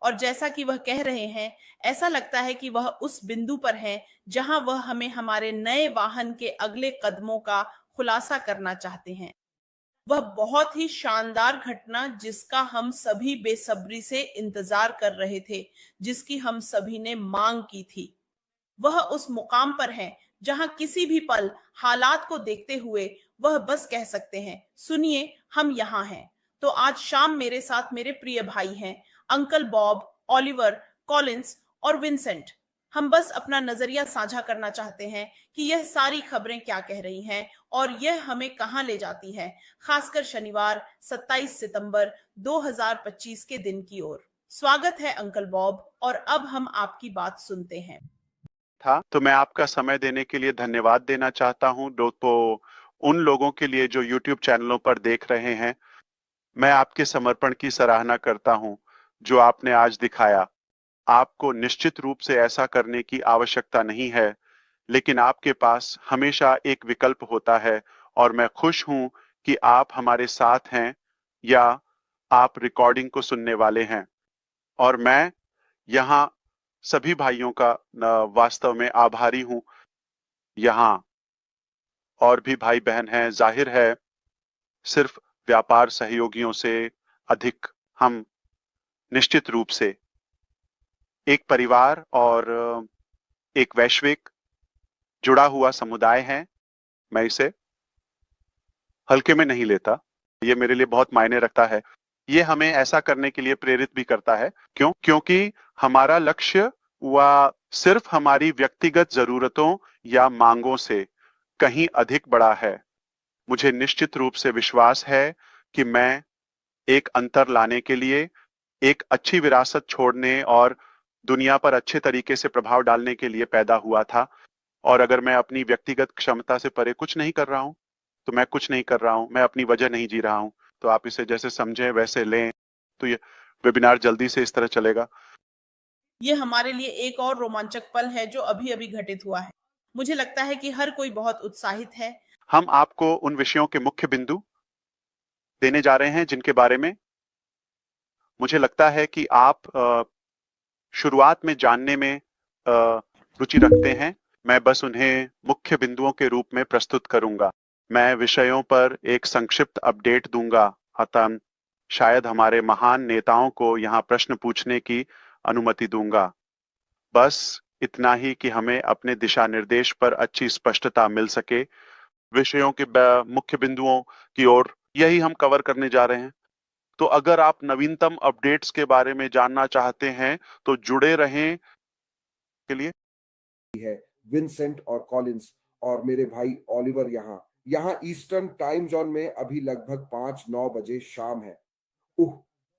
और जैसा कि वह कह रहे हैं, ऐसा लगता है कि वह उस बिंदु पर हैं जहां वह हमें हमारे नए वाहन के अगले कदमों का खुलासा करना चाहते हैं। वह बहुत ही शानदार घटना जिसका हम सभी बेसब्री से इंतजार कर रहे थे, जिसकी हम सभी ने मांग की थी। वह उस मुकाम पर हैं जहां किसी भी पल हालात को देखते हुए वह बस कह सकते हैं, सुनिए, हम यहां हैं। तो आज शाम मेरे साथ मेरे प्रिय भाई हैं, अंकल बॉब, ऑलिवर, कॉलिंस और विंसेंट। हम बस अपना नजरिया साझा करना चाहते हैं कि यह सारी खबरें क्या कह रही हैं और यह हमें कहां ले जाती है, खासकर शनिवार 27 सितंबर 2025 के दिन की ओर। स्वागत है अंकल बॉब, और अब हम आपकी बात सुनते हैं। था तो मैं आपका समय देने के लिए धन्यवाद देना चाहता हूं। तो उन लोगों के लिए जो YouTube चैनलों पर देख रहे हैं, मैं आपके समर्पण की सराहना करता हूं जो आपने आज दिखाया। आपको निश्चित रूप से ऐसा करने की आवश्यकता नहीं है, लेकिन आपके पास हमेशा एक विकल्प होता है और मैं खुश हूं कि आप हमारे साथ हैं या आप रिकॉर्डिंग को सुनने वाले हैं। और मैं यहाँ सभी भाइयों का वास्तव में आभारी हूं। यहाँ और भी भाई बहन हैं, जाहिर है सिर्फ व्यापार सहयोगियों से अधिक हम निश्चित रूप से एक परिवार और एक वैश्विक जुड़ा हुआ समुदाय है। मैं इसे हल्के में नहीं लेता, ये मेरे लिए बहुत मायने रखता है। ये हमें ऐसा करने के लिए प्रेरित भी करता है। क्योंकि हमारा लक्ष्य वह सिर्फ हमारी व्यक्तिगत जरूरतों या मांगों से कहीं अधिक बड़ा है। मुझे निश्चित रूप से विश्वास है कि मैं एक अंतर लाने के लिए, एक अच्छी विरासत छोड़ने और दुनिया पर अच्छे तरीके से प्रभाव डालने के लिए पैदा हुआ था। और अगर मैं अपनी व्यक्तिगत क्षमता से परे कुछ नहीं कर रहा हूं, तो मैं कुछ नहीं कर रहा हूं, मैं अपनी वजह नहीं जी रहा हूं। तो आप इसे जैसे समझें वैसे लें। तो ये वेबिनार जल्दी से इस तरह चलेगा। ये हमारे लिए एक और रोमांचक पल है जो अभी अभी घटित हुआ है। मुझे लगता है कि हर कोई बहुत उत्साहित है। हम आपको उन विषयों के मुख्य बिंदु देने जा रहे हैं जिनके बारे में मुझे लगता है कि आप शुरुआत में जानने में रुचि रखते हैं। मैं बस उन्हें मुख्य बिंदुओं के रूप में प्रस्तुत करूंगा। मैं विषयों पर एक संक्षिप्त अपडेट दूंगा। अतः शायद हमारे महान नेताओं को यहाँ प्रश्न पूछने की अनुमति दूंगा। बस इतना ही कि हमें अपने दिशा निर्देश पर अच्छी स्पष्टता मिल सके। विषयों के मुख्य बिंदुओं की ओर यही हम कवर करने जा रहे हैं। तो अगर आप नवीनतम अपडेट्स के बारे में जानना चाहते हैं तो जुड़े रहें। के लिए है विंसेंट और कॉलिंस और मेरे भाई ऑलिवर यहाँ यहाँ ईस्टर्न टाइम जोन में अभी लगभग 5-9 बजे शाम है। उह,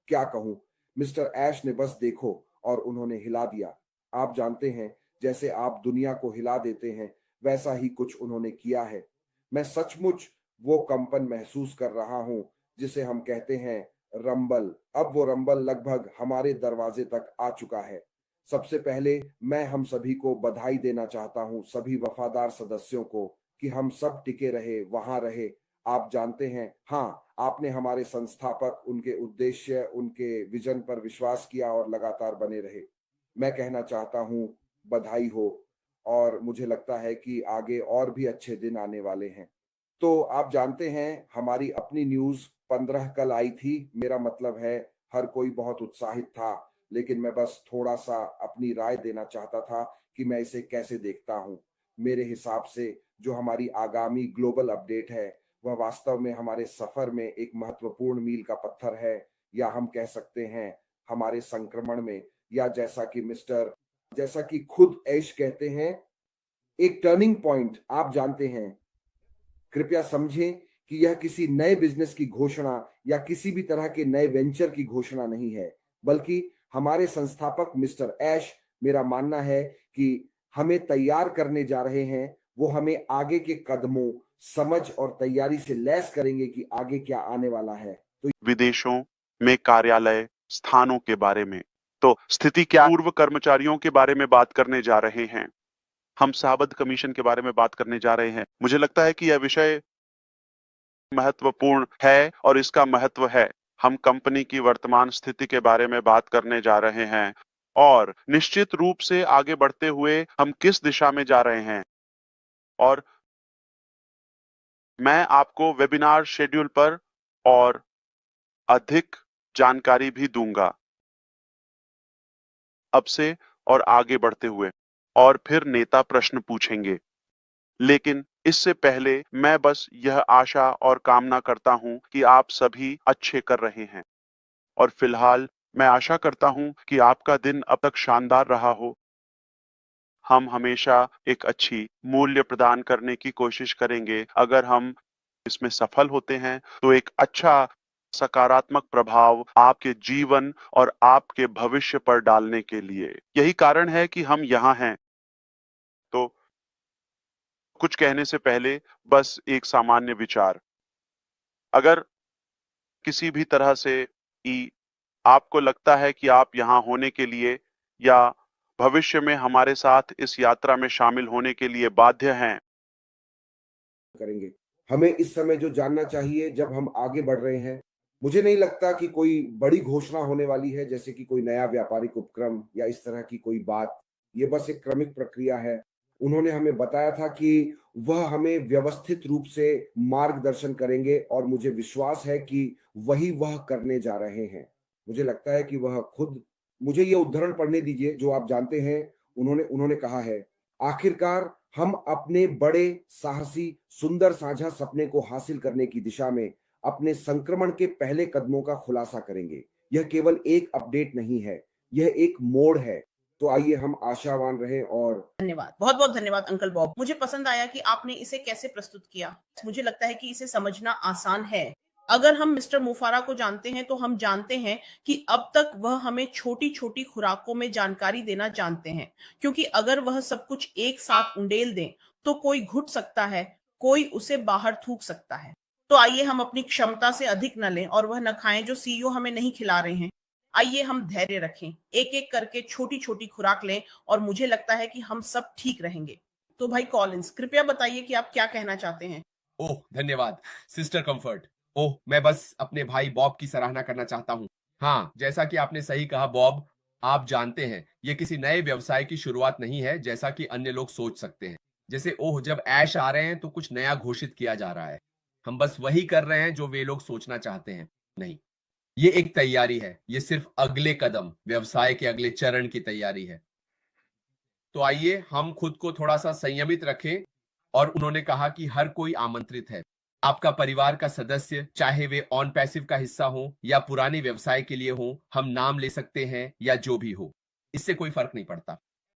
क्या कहूं। मिस्टर ऐश ने बस देखो और उन्होंने हिला दिया। आप जानते हैं, जैसे आप दुनिया को हिला देते हैं, वैसा ही कुछ उन्होंने किया है। मैं सचमुच वो कंपन महसूस कर रहा हूं जिसे हम कहते हैं रंबल। अब वो रंबल लगभग हमारे दरवाजे तक आ चुका है। सबसे पहले मैं हम सभी को बधाई देना चाहता हूं, सभी वफादार सदस्यों को, कि हम सब टिके रहे, वहां रहे। आप जानते हैं, हाँ, आपने हमारे संस्थापक, उनके उद्देश्य, उनके विजन पर विश्वास किया और लगातार बने रहे। मैं कहना चाहता हूं, बधाई हो। और मुझे लगता है कि आगे और भी अच्छे दिन आने वाले हैं। तो आप जानते हैं, हमारी अपनी न्यूज़ 15 कल आई थी। मेरा मतलब है, हर कोई बहुत उत्साहित था, लेकिन मैं बस थोड़ा-सा अपनी राय देना चाहता था कि मैं इसे कैसे देखता हूँ। मेरे हिसाब से जो हमारी आगामी ग्लोबल अपडेट है, वह वास्तव में हमारे सफ़र में एक महत्वपूर्ण मील का पत्थर है, या हम कह सकते हैं हमारे संक्रमण में, या जैसा कि खुद ऐश कहते हैं, एक टर्निंग पॉइंट। आप जानते हैं, कृपया समझें कि यह किसी नए बिजनेस की घोषणा या किसी भी तरह के नए वेंचर की घोषणा नहीं है, बल्कि हमारे संस्थापक मिस्टर ऐश, मेरा मानना है कि हमें तैयार करने जा रहे हैं। वो हमें आगे के कदमों, समझ और तैयारी से लैस करेंगे कि आगे क्या आने वाला है। तो विदेशों में कार्यालय स्थानों के बारे में तो स्थिति क्या, पूर्व कर्मचारियों के बारे में बात करने जा रहे हैं। हम साबद कमीशन के बारे में बात करने जा रहे हैं। मुझे लगता है कि यह विषय महत्वपूर्ण है और इसका महत्व है। हम कंपनी की वर्तमान स्थिति के बारे में बात करने जा रहे हैं और निश्चित रूप से आगे बढ़ते हुए हम किस दिशा में जा रहे हैं। और मैं आपको वेबिनार शेड्यूल पर और अधिक जानकारी भी दूंगा अब से और आगे बढ़ते हुए, और फिर नेता प्रश्न पूछेंगे। लेकिन इससे पहले मैं बस यह आशा और कामना करता हूं कि आप सभी अच्छे कर रहे हैं। और फिलहाल मैं आशा करता हूं कि आपका दिन अब तक शानदार रहा हो। हम हमेशा एक अच्छी मूल्य प्रदान करने की कोशिश करेंगे। अगर हम इसमें सफल होते हैं तो एक अच्छा सकारात्मक प्रभाव आपके जीवन और आपके भविष्य पर डालने के लिए। यही कारण है कि हम यहाँ हैं। तो कुछ कहने से पहले बस एक सामान्य विचार। अगर किसी भी तरह से आपको लगता है कि आप यहाँ होने के लिए या भविष्य में हमारे साथ इस यात्रा में शामिल होने के लिए बाध्य हैं, करेंगे। हमें इस समय जो जानना चाहिए जब हम आगे बढ़ रहे हैं, मुझे नहीं लगता कि कोई बड़ी घोषणा होने वाली है, जैसे कि कोई नया व्यापारिक उपक्रम या इस तरह की कोई बात। ये बस एक क्रमिक प्रक्रिया है। उन्होंने हमें बताया था कि वह हमें व्यवस्थित रूप से मार्गदर्शन करेंगे और मुझे विश्वास है कि वही वह करने जा रहे हैं। मुझे लगता है कि वह खुद, मुझे ये उद्धरण पढ़ने दीजिए जो आप जानते हैं। उन्होंने कहा है, आखिरकार हम अपने बड़े साहसी सुंदर साझा सपने को हासिल करने की दिशा में अपने संक्रमण के पहले कदमों का खुलासा करेंगे। यह केवल एक अपडेट नहीं है, यह एक मोड़ है। तो आइए हम आशावान रहें। और धन्यवाद, बहुत बहुत धन्यवाद अंकल बॉब। मुझे पसंद आया कि आपने इसे कैसे प्रस्तुत किया। मुझे लगता है कि इसे समझना आसान है। अगर हम मिस्टर मुफारा को जानते हैं तो हम जानते हैं कि अब तक वह हमें छोटी छोटी खुराकों में जानकारी देना जानते हैं, क्योंकि अगर वह सब कुछ एक साथ उंडेल दें तो कोई घुट सकता है, कोई उसे बाहर थूक सकता है। तो आइए हम अपनी क्षमता से अधिक न लें और वह न खाएं जो सीईओ हमें नहीं खिला रहे हैं। आइए हम धैर्य रखें, एक एक करके छोटी छोटी खुराक लें और मुझे लगता है कि हम सब ठीक रहेंगे। तो भाई कॉलिंस, कृपया बताइए कि आप क्या कहना चाहते हैं। ओह धन्यवाद सिस्टर कंफर्ट। ओह मैं बस अपने भाई बॉब की सराहना करना चाहता हूँ। हाँ, जैसा कि आपने सही कहा बॉब, आप जानते हैं ये किसी नए व्यवसाय की शुरुआत नहीं है जैसा कि अन्य लोग सोच सकते हैं। जैसे ओह जब ऐश आ रहे हैं तो कुछ नया घोषित किया जा रहा है। हम बस वही कर रहे हैं जो वे लोग सोचना चाहते हैं। नहीं, ये एक तैयारी है। ये सिर्फ अगले कदम, व्यवसाय के अगले चरण की तैयारी है। तो आइए हम खुद को थोड़ा सा संयमित रखें। और उन्होंने कहा कि हर कोई आमंत्रित है। आपका परिवार का सदस्य, चाहे वे ऑन पैसिव का हिस्सा हो या पुराने व्यवसाय के लिए हो, हम नाम ले सकते हैं या जो भी हो, इससे कोई फर्क नहीं पड़ता।